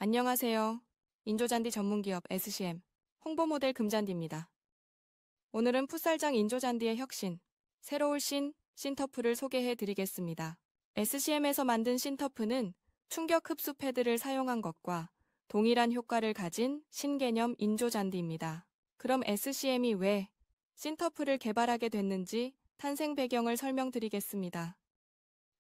안녕하세요. 인조잔디 전문기업 SCM 홍보모델 금잔디입니다. 오늘은 풋살장 인조잔디의 혁신, 새로울 신터프를 소개해 드리겠습니다. SCM에서 만든 신터프는 충격 흡수 패드를 사용한 것과 동일한 효과를 가진 신개념 인조잔디입니다. 그럼 SCM이 왜 신터프를 개발하게 됐는지 탄생 배경을 설명드리겠습니다.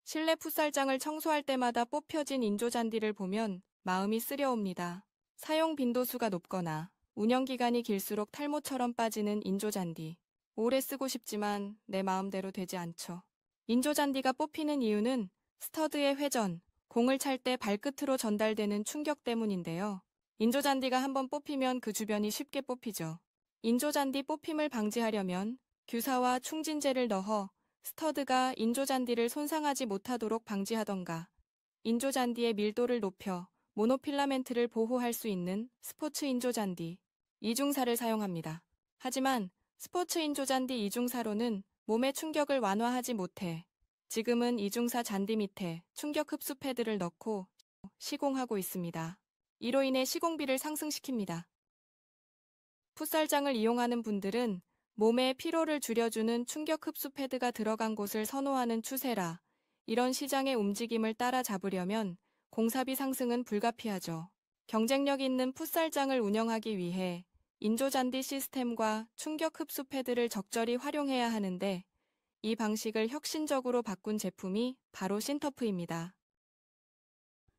실내 풋살장을 청소할 때마다 뽑혀진 인조잔디를 보면 마음이 쓰려옵니다. 사용 빈도수가 높거나 운영기간이 길수록 탈모처럼 빠지는 인조잔디. 오래 쓰고 싶지만 내 마음대로 되지 않죠. 인조잔디가 뽑히는 이유는 스터드의 회전, 공을 찰 때 발끝으로 전달되는 충격 때문인데요. 인조잔디가 한번 뽑히면 그 주변이 쉽게 뽑히죠. 인조잔디 뽑힘을 방지하려면 규사와 충진제를 넣어 스터드가 인조잔디를 손상하지 못하도록 방지하던가, 인조잔디의 밀도를 높여 모노필라멘트를 보호할 수 있는 스포츠 인조잔디, 이중사를 사용합니다. 하지만 스포츠 인조잔디 이중사로는 몸의 충격을 완화하지 못해 지금은 이중사 잔디 밑에 충격 흡수 패드를 넣고 시공하고 있습니다. 이로 인해 시공비를 상승시킵니다. 풋살장을 이용하는 분들은 몸의 피로를 줄여주는 충격 흡수 패드가 들어간 곳을 선호하는 추세라 이런 시장의 움직임을 따라잡으려면 공사비 상승은 불가피하죠. 경쟁력 있는 풋살장을 운영하기 위해 인조잔디 시스템과 충격 흡수 패드를 적절히 활용해야 하는데 이 방식을 혁신적으로 바꾼 제품이 바로 신터프입니다.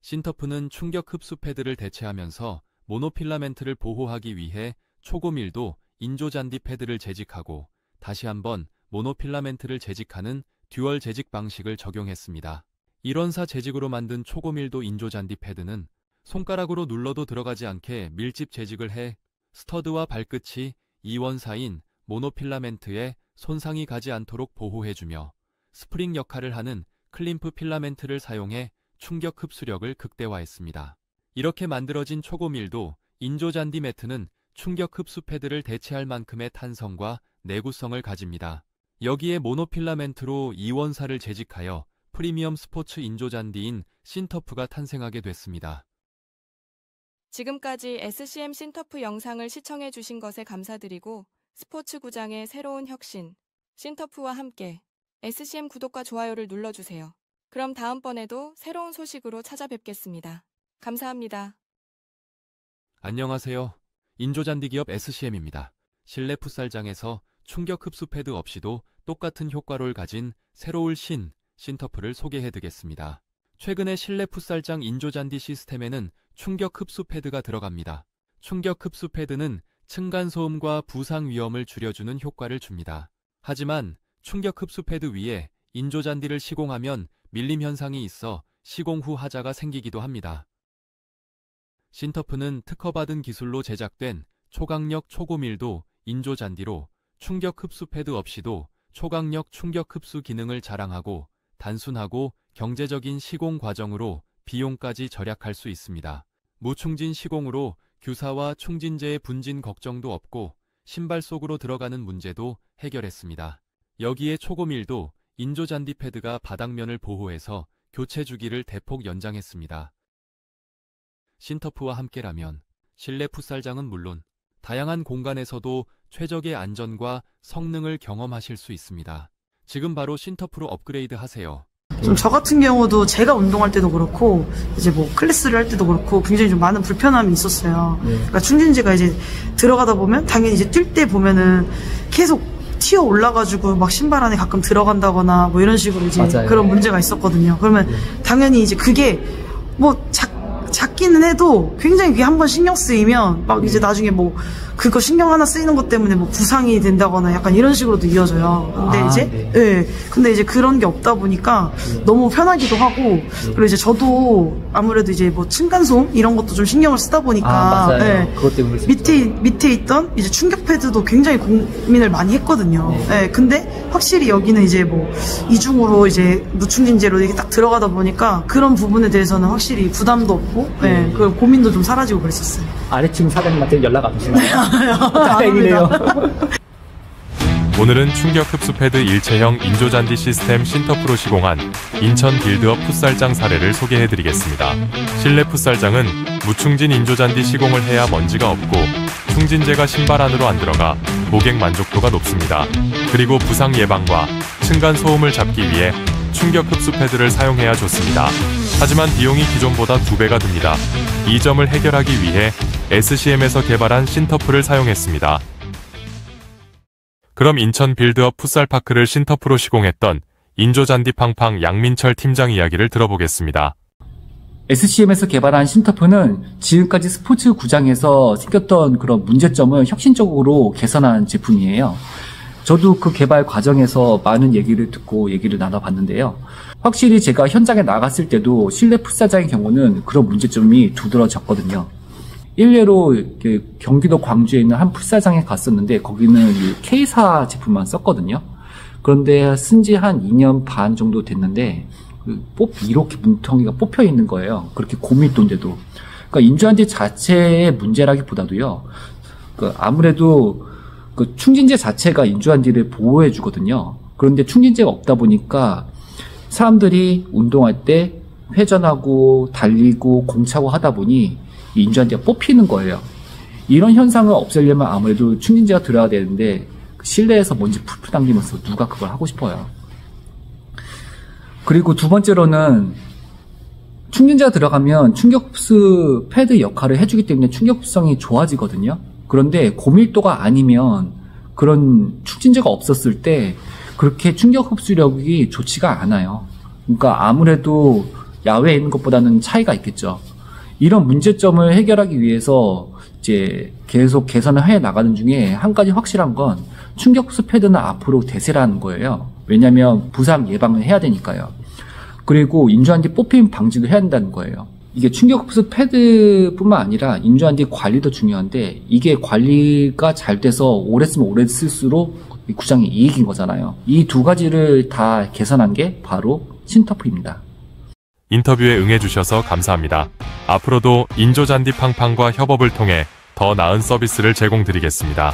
신터프는 충격 흡수 패드를 대체하면서 모노필라멘트를 보호하기 위해 초고밀도 인조잔디 패드를 재직하고 다시 한번 모노필라멘트를 재직하는 듀얼 재직 방식을 적용했습니다. 일원사 재직으로 만든 초고밀도 인조잔디 패드는 손가락으로 눌러도 들어가지 않게 밀집 재직을 해 스터드와 발끝이 이원사인 모노필라멘트에 손상이 가지 않도록 보호해주며 스프링 역할을 하는 클림프 필라멘트를 사용해 충격 흡수력을 극대화했습니다. 이렇게 만들어진 초고밀도 인조잔디 매트는 충격 흡수 패드를 대체할 만큼의 탄성과 내구성을 가집니다. 여기에 모노필라멘트로 이원사를 재직하여 프리미엄 스포츠 인조잔디인 신터프가 탄생하게 됐습니다. 지금까지 SCM 신터프 영상을 시청해 주신 것에 감사드리고 스포츠 구장의 새로운 혁신, 신터프와 함께 SCM 구독과 좋아요를 눌러주세요. 그럼 다음번에도 새로운 소식으로 찾아뵙겠습니다. 감사합니다. 안녕하세요. 인조잔디 기업 SCM입니다. 실내 풋살장에서 충격 흡수 패드 없이도 똑같은 효과를 가진 새로울 신터프를 소개해드리겠습니다. 최근에 실내 풋살장 인조잔디 시스템에는 충격 흡수 패드가 들어갑니다. 충격 흡수 패드는 층간소음과 부상 위험을 줄여주는 효과를 줍니다. 하지만 충격 흡수 패드 위에 인조잔디를 시공하면 밀림 현상이 있어 시공 후 하자가 생기기도 합니다. 신터프는 특허받은 기술로 제작된 초강력 초고밀도 인조잔디로 충격 흡수 패드 없이도 초강력 충격 흡수 기능을 자랑하고 단순하고 경제적인 시공 과정으로 비용까지 절약할 수 있습니다. 무충진 시공으로 규사와 충진제의 분진 걱정도 없고 신발 속으로 들어가는 문제도 해결했습니다. 여기에 초고밀도 인조잔디 패드가 바닥면을 보호해서 교체 주기를 대폭 연장했습니다. 신터프와 함께라면 실내 풋살장은 물론 다양한 공간에서도 최적의 안전과 성능을 경험하실 수 있습니다. 지금 바로 신터프로 업그레이드 하세요. 좀 저 같은 경우도 제가 운동할 때도 그렇고 이제 뭐 클래스를 할 때도 그렇고 굉장히 좀 많은 불편함이 있었어요. 그러니까 충진제가 이제 들어가다 보면 당연히 이제 뛸 때 보면은 계속 튀어 올라가지고 막 신발 안에 가끔 들어간다거나 뭐 이런 식으로 이제 맞아요. 그런 문제가 있었거든요. 그러면 당연히 이제 그게 뭐 작기는 해도 굉장히 그게 한번 신경 쓰이면 막 이제 나중에 뭐 그거 신경 하나 쓰이는 것 때문에 뭐 부상이 된다거나 약간 이런 식으로도 이어져요. 근데 근데 이제 그런 게 없다 보니까 너무 편하기도 하고 그리고 이제 저도 아무래도 이제 뭐 층간소음 이런 것도 좀 신경을 쓰다 보니까 그것 때문에 밑에 있던 이제 충격 패드도 굉장히 고민을 많이 했거든요. 근데 확실히 여기는 이제 뭐 이중으로 이제 무충진제로 이렇게 딱 들어가다 보니까 그런 부분에 대해서는 확실히 부담도 없고 그 고민도 좀 사라지고 그랬었어요. 아래층 사장님한테 연락 안 오시나요? 다행이네요. 오늘은 충격 흡수 패드 일체형 인조잔디 시스템 신터프로 시공한 인천 빌드업 풋살장 사례를 소개해드리겠습니다. 실내 풋살장은 무충진 인조잔디 시공을 해야 먼지가 없고 충진제가 신발 안으로 안 들어가 고객 만족도가 높습니다. 그리고 부상 예방과 층간 소음을 잡기 위해 충격 흡수 패드를 사용해야 좋습니다. 하지만 비용이 기존보다 2배가 듭니다. 이 점을 해결하기 위해 SCM에서 개발한 신터프를 사용했습니다. 그럼 인천 빌드업 풋살파크를 신터프로 시공했던 인조잔디 팡팡 양민철 팀장 이야기를 들어보겠습니다. SCM에서 개발한 신터프는 지금까지 스포츠 구장에서 생겼던 그런 문제점을 혁신적으로 개선한 제품이에요. 저도 그 개발 과정에서 많은 얘기를 듣고 얘기를 나눠봤는데요. 확실히 제가 현장에 나갔을 때도 실내 풋살장의 경우는 그런 문제점이 두드러졌거든요. 일례로 경기도 광주에 있는 한 풋살장에 갔었는데 거기는 K사 제품만 썼거든요. 그런데 쓴지 한 2년 반 정도 됐는데 이렇게 뭉텅이가 뽑혀 있는 거예요. 그렇게 고밀도인데도. 그러니까 인조잔디 자체의 문제라기보다도요. 아무래도 충진제 자체가 인조잔디를 보호해 주거든요. 그런데 충진제가 없다 보니까 사람들이 운동할 때 회전하고 달리고 공차고 하다 보니 인조잔디가 뽑히는 거예요. 이런 현상을 없애려면 아무래도 충진제가 들어야 되는데 실내에서 먼지 풀풀 당기면서 누가 그걸 하고 싶어요. 그리고 두 번째로는 충진제가 들어가면 충격흡수 패드 역할을 해주기 때문에 충격흡수성이 좋아지거든요. 그런데 고밀도가 아니면 그런 충진제가 없었을 때 그렇게 충격흡수력이 좋지가 않아요. 그러니까 아무래도 야외에 있는 것보다는 차이가 있겠죠. 이런 문제점을 해결하기 위해서 이제 계속 개선을 해 나가는 중에 한 가지 확실한 건 충격흡수 패드는 앞으로 대세라는 거예요. 왜냐하면 부상 예방을 해야 되니까요. 그리고 인조잔디 뽑힘 방지도 해야 한다는 거예요. 이게 충격흡수 패드뿐만 아니라 인조잔디 관리도 중요한데 이게 관리가 잘 돼서 오래 쓰면 오래 쓸수록 구장이 이익인 거잖아요. 이 두 가지를 다 개선한 게 바로 신터프입니다. 인터뷰에 응해주셔서 감사합니다. 앞으로도 인조잔디 팡팡과 협업을 통해 더 나은 서비스를 제공드리겠습니다.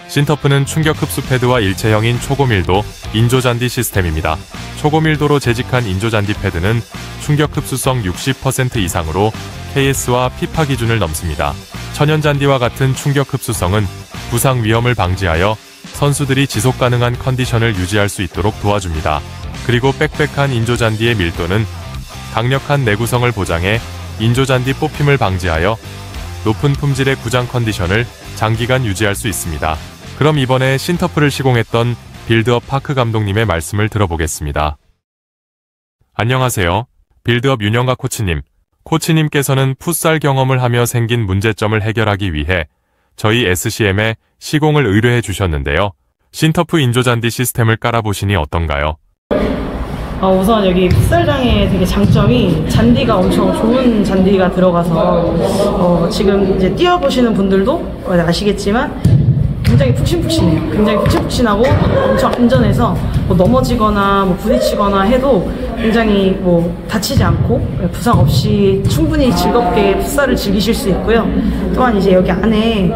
신터프는 충격 흡수 패드와 일체형인 초고밀도 인조잔디 시스템입니다. 초고밀도로 재직한 인조잔디 패드는 충격 흡수성 60% 이상으로 KS와 피파 기준을 넘습니다. 천연잔디와 같은 충격 흡수성은 부상 위험을 방지하여 선수들이 지속 가능한 컨디션을 유지할 수 있도록 도와줍니다. 그리고 빽빽한 인조잔디의 밀도는 강력한 내구성을 보장해 인조잔디 뽑힘을 방지하여 높은 품질의 구장 컨디션을 장기간 유지할 수 있습니다. 그럼 이번에 신터프를 시공했던 빌드업 파크 감독님의 말씀을 들어보겠습니다. 안녕하세요. 빌드업 윤영아 코치님. 코치님께서는 풋살 경험을 하며 생긴 문제점을 해결하기 위해 저희 SCM에 시공을 의뢰해 주셨는데요. 신터프 인조잔디 시스템을 깔아보시니 어떤가요? 우선 여기 풋살장의 되게 장점이 잔디가 엄청 좋은 잔디가 들어가서 지금 이제 뛰어보시는 분들도 아시겠지만 굉장히 푹신푹신해요. 굉장히 푹신푹신하고 엄청 안전해서 뭐 넘어지거나 뭐 부딪히거나 해도 굉장히 뭐 다치지 않고 부상 없이 충분히 즐겁게 풋살을 즐기실 수 있고요. 또한 이제 여기 안에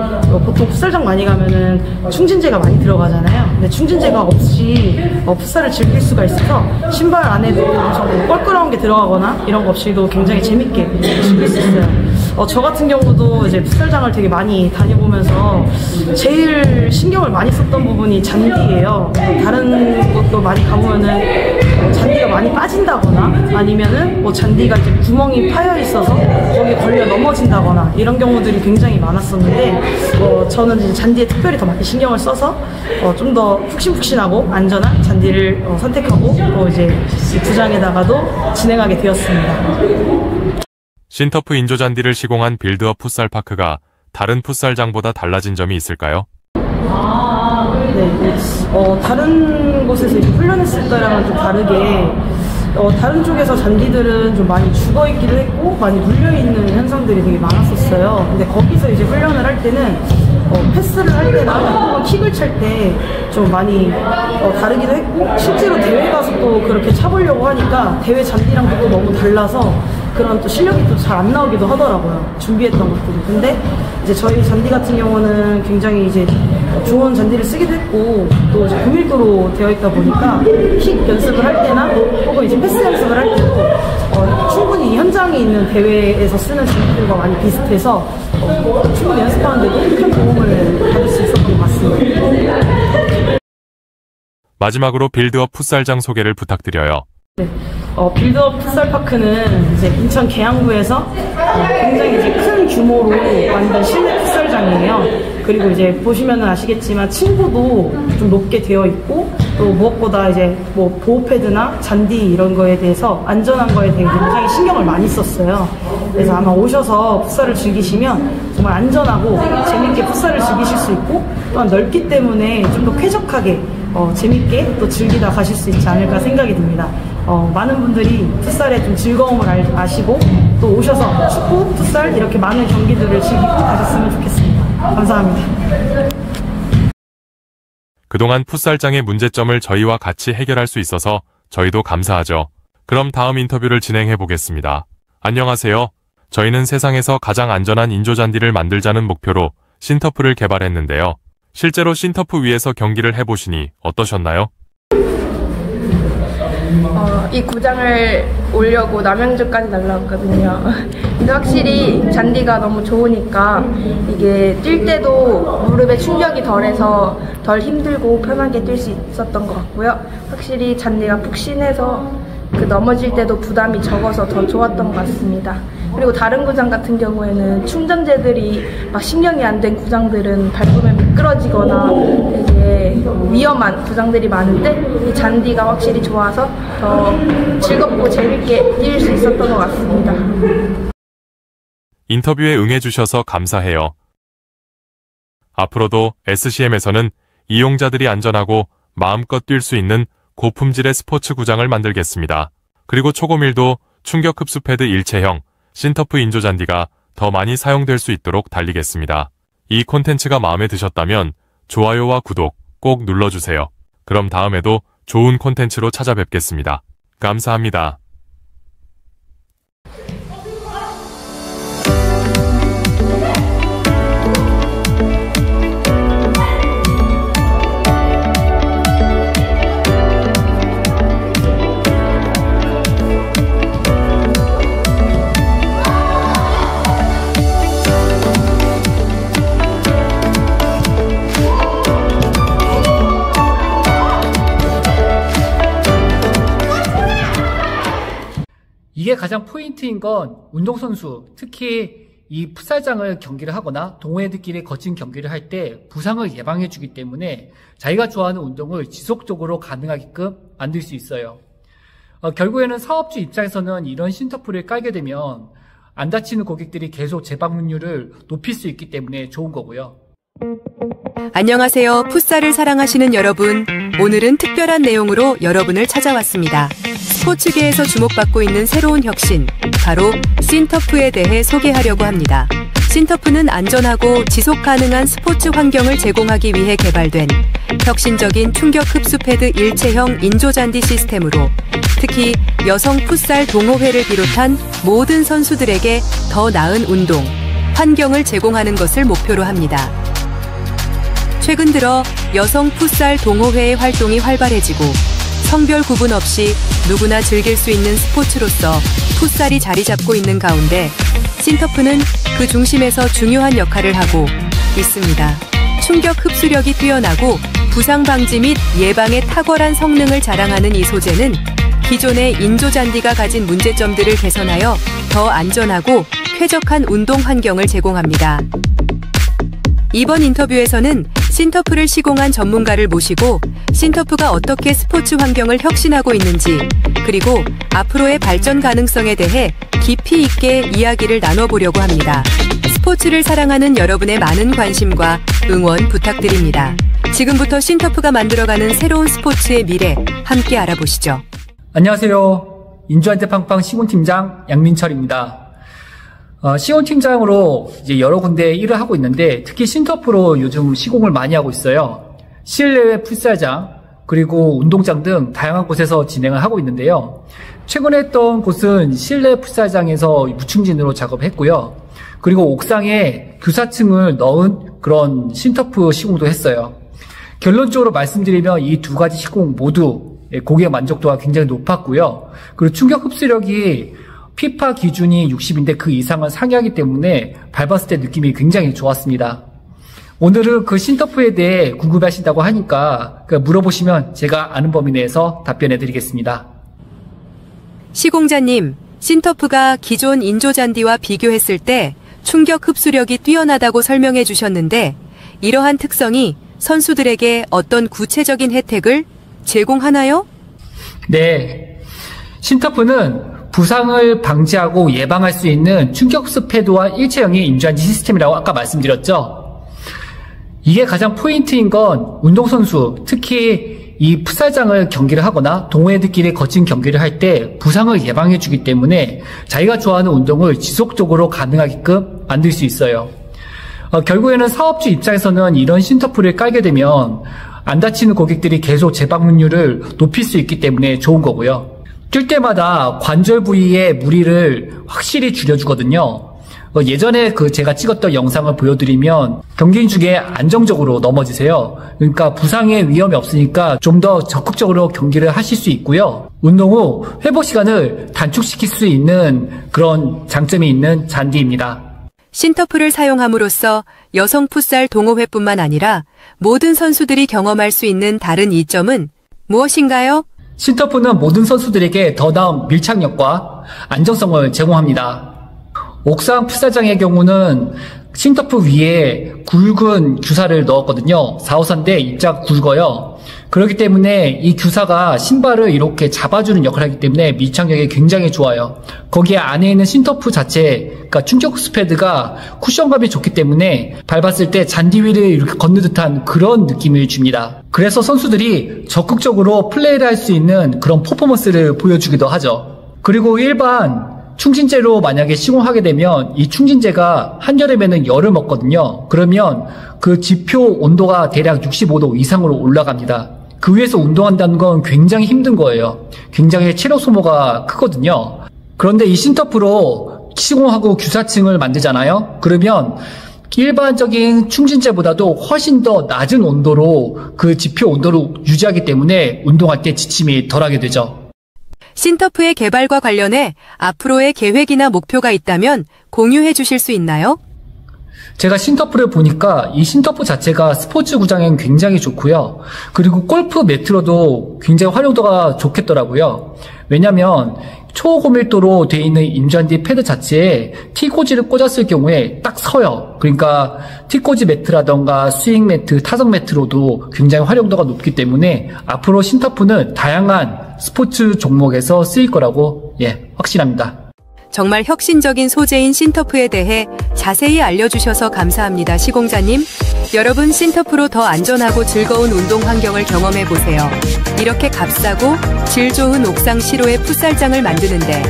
보통 풋살장 많이 가면은 충진제가 많이 들어가잖아요. 근데 충진제가 없이 풋살을 즐길 수가 있어서 신발 안에도 엄청 껄끄러운 게 들어가거나 이런 거 없이도 굉장히 재밌게 즐길 수 있어요. 저 같은 경우도 이제 풋살장을 되게 많이 다녀보면서 제일 신경을 많이 썼던 부분이 잔디예요. 다른 곳도 많이 가보면은 잔디가 많이 빠진다거나 아니면은 뭐 잔디가 이제 구멍이 파여 있어서 거기에 걸려 넘어진다거나 이런 경우들이 굉장히 많았었는데 저는 이제 잔디에 특별히 더 많이 신경을 써서 좀 더 푹신푹신하고 안전한 잔디를 선택하고 이제 구장에다가도 진행하게 되었습니다. 신터프 인조잔디를 시공한 빌드업 풋살파크가 다른 풋살장보다 달라진 점이 있을까요? 네. 다른 곳에서 이제 훈련했을 때랑은 좀 다르게 다른 쪽에서 잔디들은 좀 많이 죽어있기도 했고 많이 물려있는 현상들이 되게 많았었어요. 근데 거기서 이제 훈련을 할 때는 패스를 할 때나 혹은 킥을 찰 때 좀 많이 다르기도 했고 실제로 대회 가서 또 그렇게 차보려고 하니까 대회 잔디랑도 또 너무 달라서 그런 또 실력이 또 잘 안 나오기도 하더라고요. 준비했던 것들이. 근데 이제 저희 잔디 같은 경우는 굉장히 이제 좋은 잔디를 쓰기도 했고 또 이제 고밀도로 되어 있다 보니까 킥 연습을 할 때나 혹은 이제 패스 연습을 할 때도 충분히 현장에 있는 대회에서 쓰는 잔디들과 많이 비슷해서 충분히 연습하는데도 큰 도움을 받을 수 있었던 것 같습니다. 마지막으로 빌드업 풋살장 소개를 부탁드려요. 네, 빌드업 풋살파크는 이제 인천 계양구에서 굉장히 이제 큰 규모로 만든 실내 풋살장이에요. 그리고 이제 보시면 아시겠지만 층고도 좀 높게 되어 있고 또 무엇보다 이제 뭐 보호 패드나 잔디 이런 거에 대해서 안전한 거에 대해 굉장히 신경을 많이 썼어요. 그래서 아마 오셔서 풋살을 즐기시면 정말 안전하고 재밌게 풋살을 즐기실 수 있고 또한 넓기 때문에 좀 더 쾌적하게 재밌게 또 즐기다 가실 수 있지 않을까 생각이 듭니다. 많은 분들이 풋살의 좀 즐거움을 아시고 또 오셔서 축구, 풋살 이렇게 많은 경기들을 즐기고 가셨으면 좋겠습니다. 감사합니다. 그동안 풋살장의 문제점을 저희와 같이 해결할 수 있어서 저희도 감사하죠. 그럼 다음 인터뷰를 진행해 보겠습니다. 안녕하세요. 저희는 세상에서 가장 안전한 인조잔디를 만들자는 목표로 신터프를 개발했는데요. 실제로 신터프 위에서 경기를 해보시니 어떠셨나요? 이 구장을 오려고 남양주까지 날라왔거든요. 근데 확실히 잔디가 너무 좋으니까 이게 뛸 때도 무릎에 충격이 덜해서 덜 힘들고 편하게 뛸 수 있었던 것 같고요. 확실히 잔디가 푹신해서 넘어질 때도 부담이 적어서 더 좋았던 것 같습니다. 그리고 다른 구장 같은 경우에는 충전재들이 막 신경이 안 된 구장들은 밟으면 미끄러지거나 되게 위험한 구장들이 많은데 이 잔디가 확실히 좋아서 더 즐겁고 재밌게 뛸 수 있었던 것 같습니다. 인터뷰에 응해주셔서 감사해요. 앞으로도 SCM에서는 이용자들이 안전하고 마음껏 뛸 수 있는 고품질의 스포츠 구장을 만들겠습니다. 그리고 초고밀도 충격 흡수 패드 일체형 신터프 인조잔디가 더 많이 사용될 수 있도록 달리겠습니다. 이 콘텐츠가 마음에 드셨다면 좋아요와 구독 꼭 눌러주세요. 그럼 다음에도 좋은 콘텐츠로 찾아뵙겠습니다. 감사합니다. 이게 가장 포인트인 건 운동선수, 특히 이 풋살장을 경기를 하거나 동호회들끼리 거친 경기를 할 때 부상을 예방해 주기 때문에 자기가 좋아하는 운동을 지속적으로 가능하게끔 만들 수 있어요. 결국에는 사업주 입장에서는 이런 신터프를 깔게 되면 안 다치는 고객들이 계속 재방문율을 높일 수 있기 때문에 좋은 거고요. 안녕하세요. 풋살을 사랑하시는 여러분. 오늘은 특별한 내용으로 여러분을 찾아왔습니다. 스포츠계에서 주목받고 있는 새로운 혁신, 바로 신터프에 대해 소개하려고 합니다. 신터프는 안전하고 지속 가능한 스포츠 환경을 제공하기 위해 개발된 혁신적인 충격 흡수 패드 일체형 인조잔디 시스템으로 특히 여성 풋살 동호회를 비롯한 모든 선수들에게 더 나은 운동, 환경을 제공하는 것을 목표로 합니다. 최근 들어 여성 풋살 동호회의 활동이 활발해지고 성별 구분 없이 누구나 즐길 수 있는 스포츠로서 풋살이 자리 잡고 있는 가운데 신터프는 그 중심에서 중요한 역할을 하고 있습니다. 충격 흡수력이 뛰어나고 부상 방지 및 예방에 탁월한 성능을 자랑하는 이 소재는 기존의 인조잔디가 가진 문제점들을 개선하여 더 안전하고 쾌적한 운동 환경을 제공합니다. 이번 인터뷰에서는 신터프를 시공한 전문가를 모시고 신터프가 어떻게 스포츠 환경을 혁신하고 있는지 그리고 앞으로의 발전 가능성에 대해 깊이 있게 이야기를 나눠보려고 합니다. 스포츠를 사랑하는 여러분의 많은 관심과 응원 부탁드립니다. 지금부터 신터프가 만들어가는 새로운 스포츠의 미래 함께 알아보시죠. 안녕하세요. 인조잔디 팡팡 시공팀장 양민철입니다. 시공팀장으로 이제 여러 군데 일을 하고 있는데 특히 신터프로 요즘 시공을 많이 하고 있어요. 실내외 풋살장 그리고 운동장 등 다양한 곳에서 진행을 하고 있는데요. 최근에 했던 곳은 실내 풋살장에서 무충진으로 작업했고요. 그리고 옥상에 교사층을 넣은 그런 신터프 시공도 했어요. 결론적으로 말씀드리면 이 두 가지 시공 모두 고객 만족도가 굉장히 높았고요. 그리고 충격 흡수력이 피파 기준이 60인데 그 이상을 상회하기 때문에 밟았을 때 느낌이 굉장히 좋았습니다. 오늘은 그 신터프에 대해 궁금해하신다고 하니까 물어보시면 제가 아는 범위 내에서 답변해 드리겠습니다. 시공자님, 신터프가 기존 인조잔디와 비교했을 때 충격 흡수력이 뛰어나다고 설명해 주셨는데 이러한 특성이 선수들에게 어떤 구체적인 혜택을 제공하나요? 네. 신터프는 부상을 방지하고 예방할 수 있는 충격 흡수 패드와 일체형의 인조잔디 시스템이라고 아까 말씀드렸죠. 이게 가장 포인트인 건 운동선수, 특히 이 풋살장을 경기를 하거나 동호회들끼리 거친 경기를 할 때 부상을 예방해주기 때문에 자기가 좋아하는 운동을 지속적으로 가능하게끔 만들 수 있어요. 결국에는 사업주 입장에서는 이런 신터프를 깔게 되면 안 다치는 고객들이 계속 재방문율을 높일 수 있기 때문에 좋은 거고요. 뛸 때마다 관절 부위의 무리를 확실히 줄여주거든요. 예전에 제가 찍었던 영상을 보여드리면 경기 중에 안정적으로 넘어지세요. 그러니까 부상의 위험이 없으니까 좀 더 적극적으로 경기를 하실 수 있고요. 운동 후 회복 시간을 단축시킬 수 있는 그런 장점이 있는 잔디입니다. 신터프를 사용함으로써 여성 풋살 동호회뿐만 아니라 모든 선수들이 경험할 수 있는 다른 이점은 무엇인가요? 신터프는 모든 선수들에게 더 나은 밀착력과 안정성을 제공합니다. 옥상 풋살장의 경우는 신터프 위에 굵은 규사를 넣었거든요. 4호선인데 입자가 굵어요. 그렇기 때문에 이 규사가 신발을 이렇게 잡아주는 역할을 하기 때문에 밀착력이 굉장히 좋아요. 거기에 안에 있는 신터프 자체, 그러니까 충격 흡수 패드가 쿠션감이 좋기 때문에 밟았을 때 잔디 위를 이렇게 걷는 듯한 그런 느낌을 줍니다. 그래서 선수들이 적극적으로 플레이를 할 수 있는 그런 퍼포먼스를 보여주기도 하죠. 그리고 일반 충진제로 만약에 시공하게 되면 이 충진제가 한여름에는 열을 먹거든요. 그러면 그 지표 온도가 대략 65도 이상으로 올라갑니다. 그 위에서 운동한다는 건 굉장히 힘든 거예요. 굉장히 체력 소모가 크거든요. 그런데 이 신터프로 시공하고 규사층을 만들잖아요. 그러면 일반적인 충진제보다도 훨씬 더 낮은 온도로 그 지표 온도를 유지하기 때문에 운동할 때 지침이 덜하게 되죠. 신터프의 개발과 관련해 앞으로의 계획이나 목표가 있다면 공유해 주실 수 있나요? 제가 신터프를 보니까 이 신터프 자체가 스포츠 구장엔 굉장히 좋고요. 그리고 골프 매트로도 굉장히 활용도가 좋겠더라고요. 왜냐하면 초고밀도로 되어 있는 인조잔디 패드 자체에 T꽂이를 꽂았을 경우에 딱 서요. 그러니까 T꽂이 매트라던가 스윙 매트, 타석 매트로도 굉장히 활용도가 높기 때문에 앞으로 신터프는 다양한 스포츠 종목에서 쓰일 거라고 확신합니다. 정말 혁신적인 소재인 신터프에 대해 자세히 알려주셔서 감사합니다, 시공자님. 여러분, 신터프로 더 안전하고 즐거운 운동 환경을 경험해보세요. 이렇게 값싸고 질 좋은 옥상 시로의 풋살장을 만드는데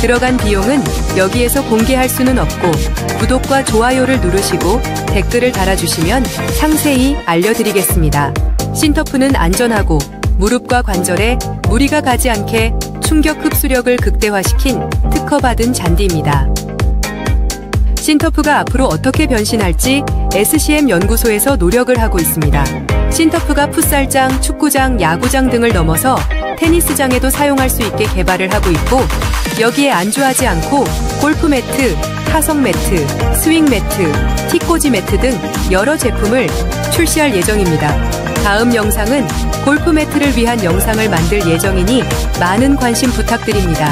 들어간 비용은 여기에서 공개할 수는 없고 구독과 좋아요를 누르시고 댓글을 달아주시면 상세히 알려드리겠습니다. 신터프는 안전하고 무릎과 관절에 무리가 가지 않게 충격 흡수력을 극대화시킨 특허받은 잔디입니다. 신터프가 앞으로 어떻게 변신할지 SCM 연구소에서 노력을 하고 있습니다. 신터프가 풋살장, 축구장, 야구장 등을 넘어서 테니스장에도 사용할 수 있게 개발을 하고 있고 여기에 안주하지 않고 골프 매트, 타석 매트, 스윙 매트, T꽂이 매트 등 여러 제품을 출시할 예정입니다. 다음 영상은 골프 매트를 위한 영상을 만들 예정이니 많은 관심 부탁드립니다.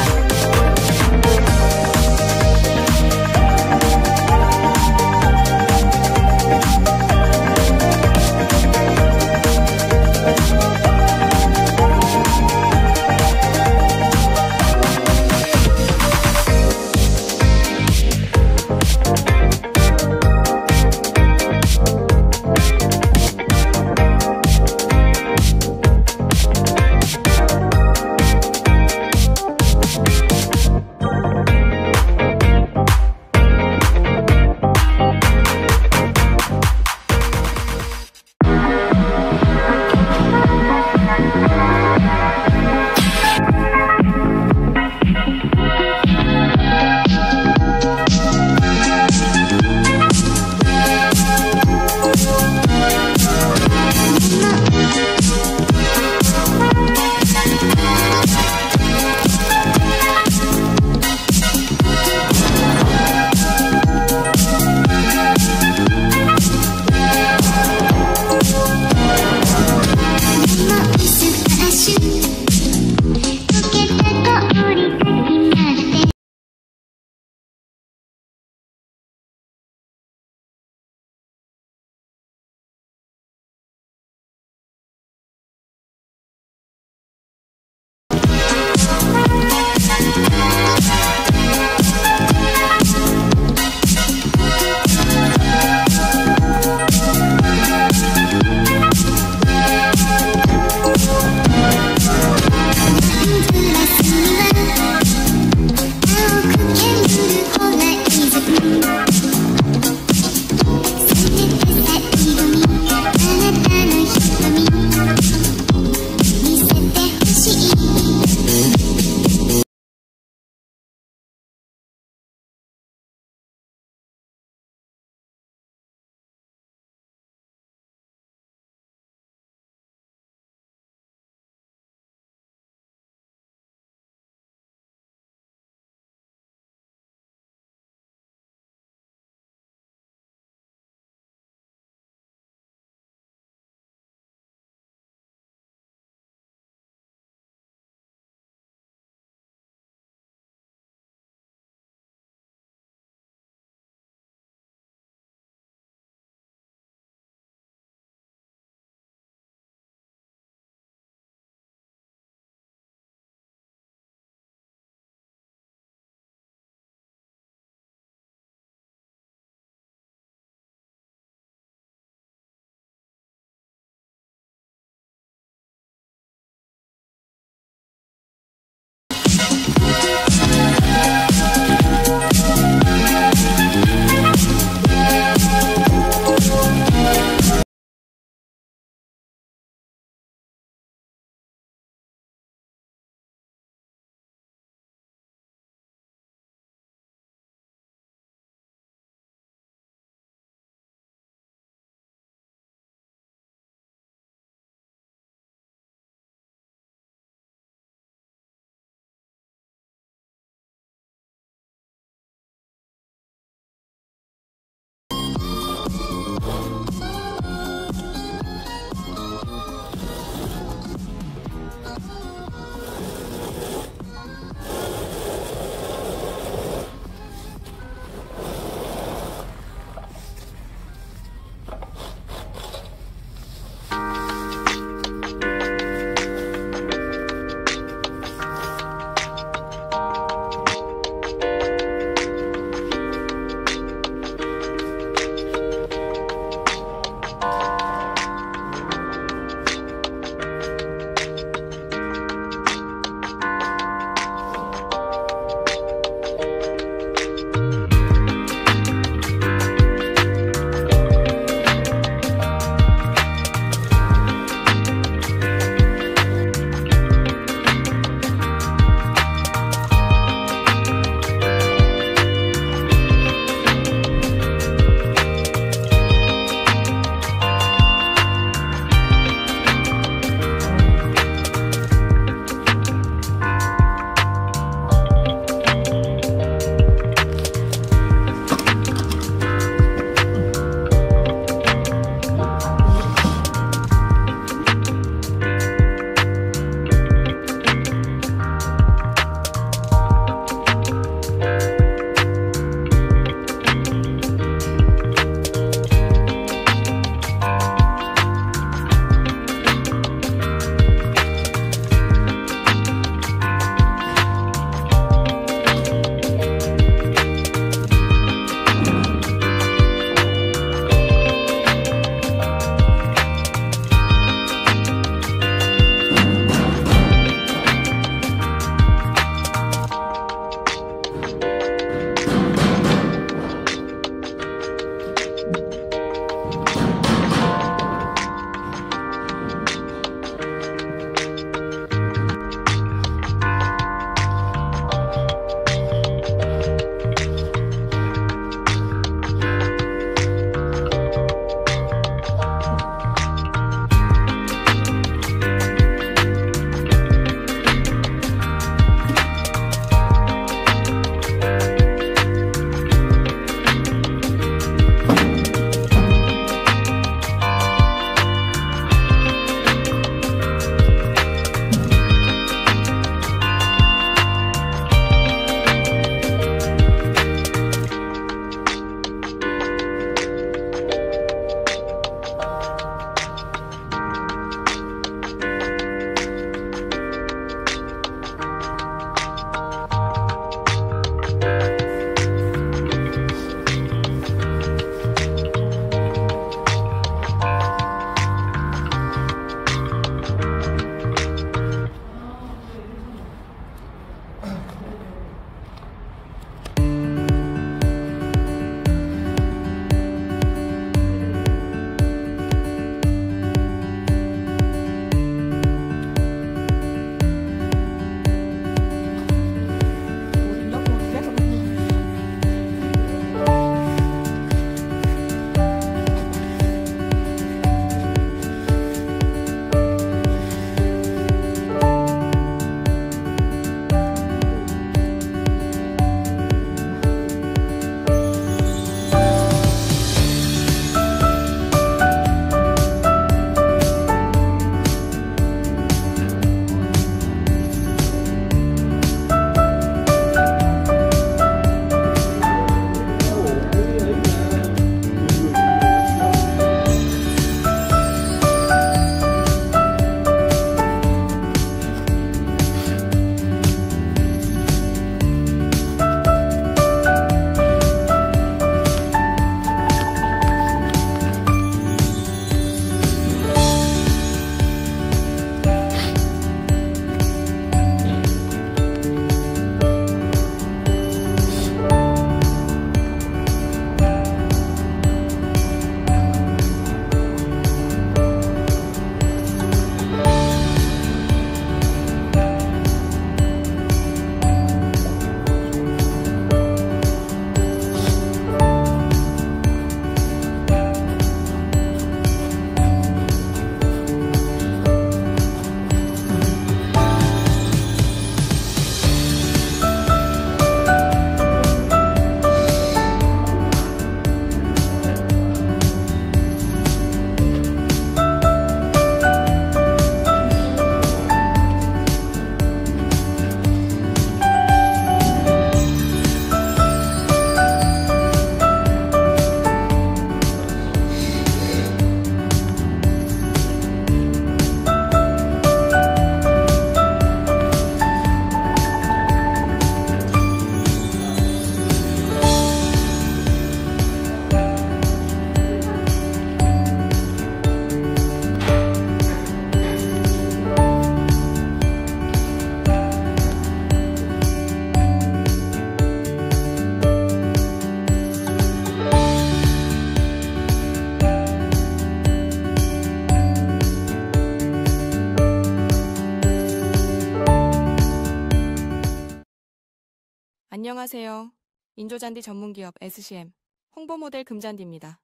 안녕하세요. 인조잔디 전문기업 SCM 홍보모델 금잔디입니다.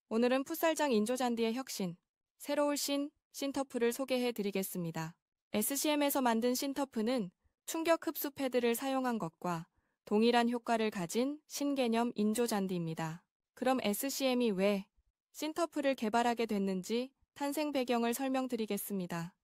오늘은 풋살장 인조잔디의 혁신, 새로운 신터프를 소개해 드리겠습니다. SCM에서 만든 신터프는 충격 흡수 패드를 사용한 것과 동일한 효과를 가진 신개념 인조잔디입니다. 그럼 SCM이 왜 신터프를 개발하게 됐는지 탄생 배경을 설명드리겠습니다.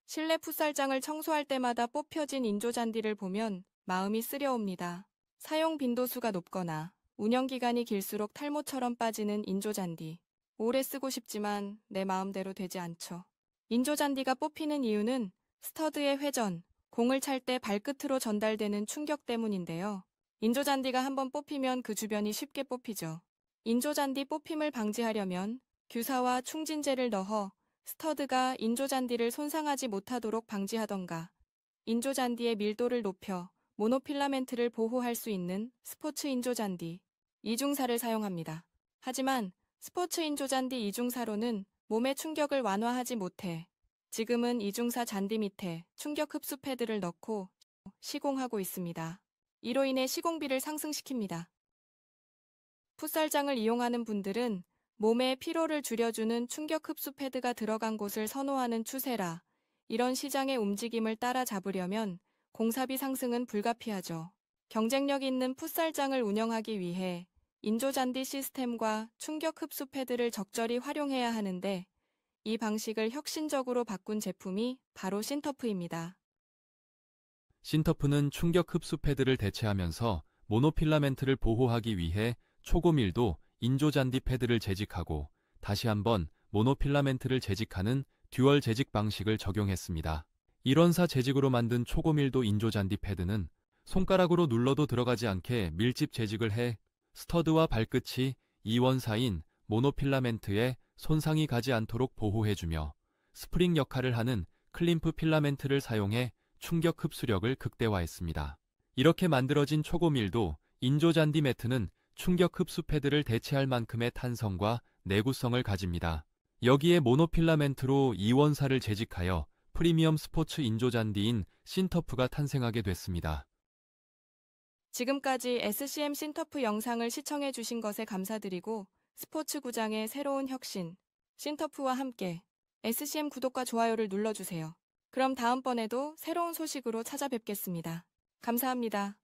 실내 풋살장을 청소할 때마다 뽑혀진 인조잔디를 보면 마음이 쓰려옵니다. 사용 빈도수가 높거나 운영기간이 길수록 탈모처럼 빠지는 인조잔디. 오래 쓰고 싶지만 내 마음대로 되지 않죠. 인조잔디가 뽑히는 이유는 스터드의 회전, 공을 찰 때 발끝으로 전달되는 충격 때문인데요. 인조잔디가 한번 뽑히면 그 주변이 쉽게 뽑히죠. 인조잔디 뽑힘을 방지하려면 규사와 충진제를 넣어 스터드가 인조잔디를 손상하지 못하도록 방지하던가 인조잔디의 밀도를 높여 모노필라멘트를 보호할 수 있는 스포츠 인조잔디, 이중사를 사용합니다. 하지만 스포츠 인조잔디 이중사로는 몸의 충격을 완화하지 못해 지금은 이중사 잔디 밑에 충격 흡수 패드를 넣고 시공하고 있습니다. 이로 인해 시공비를 상승시킵니다. 풋살장을 이용하는 분들은 몸의 피로를 줄여주는 충격 흡수 패드가 들어간 곳을 선호하는 추세라 이런 시장의 움직임을 따라잡으려면 공사비 상승은 불가피하죠. 경쟁력 있는 풋살장을 운영하기 위해 인조잔디 시스템과 충격 흡수 패드를 적절히 활용해야 하는데 이 방식을 혁신적으로 바꾼 제품이 바로 신터프입니다. 신터프는 충격 흡수 패드를 대체하면서 모노필라멘트를 보호하기 위해 초고밀도 인조잔디 패드를 재직하고 다시 한번 모노필라멘트를 재직하는 듀얼 재직 방식을 적용했습니다. 일원사 재직으로 만든 초고밀도 인조잔디 패드는 손가락으로 눌러도 들어가지 않게 밀집 재직을 해 스터드와 발끝이 이원사인 모노필라멘트에 손상이 가지 않도록 보호해주며 스프링 역할을 하는 클림프 필라멘트를 사용해 충격 흡수력을 극대화했습니다. 이렇게 만들어진 초고밀도 인조잔디 매트는 충격 흡수 패드를 대체할 만큼의 탄성과 내구성을 가집니다. 여기에 모노필라멘트로 이원사를 재직하여 프리미엄 스포츠 인조잔디인 신터프가 탄생하게 됐습니다. 지금까지 SCM 신터프 영상을 시청해 주신 것에 감사드리고 스포츠 구장의 새로운 혁신, 신터프와 함께 SCM 구독과 좋아요를 눌러주세요. 그럼 다음번에도 새로운 소식으로 찾아뵙겠습니다. 감사합니다.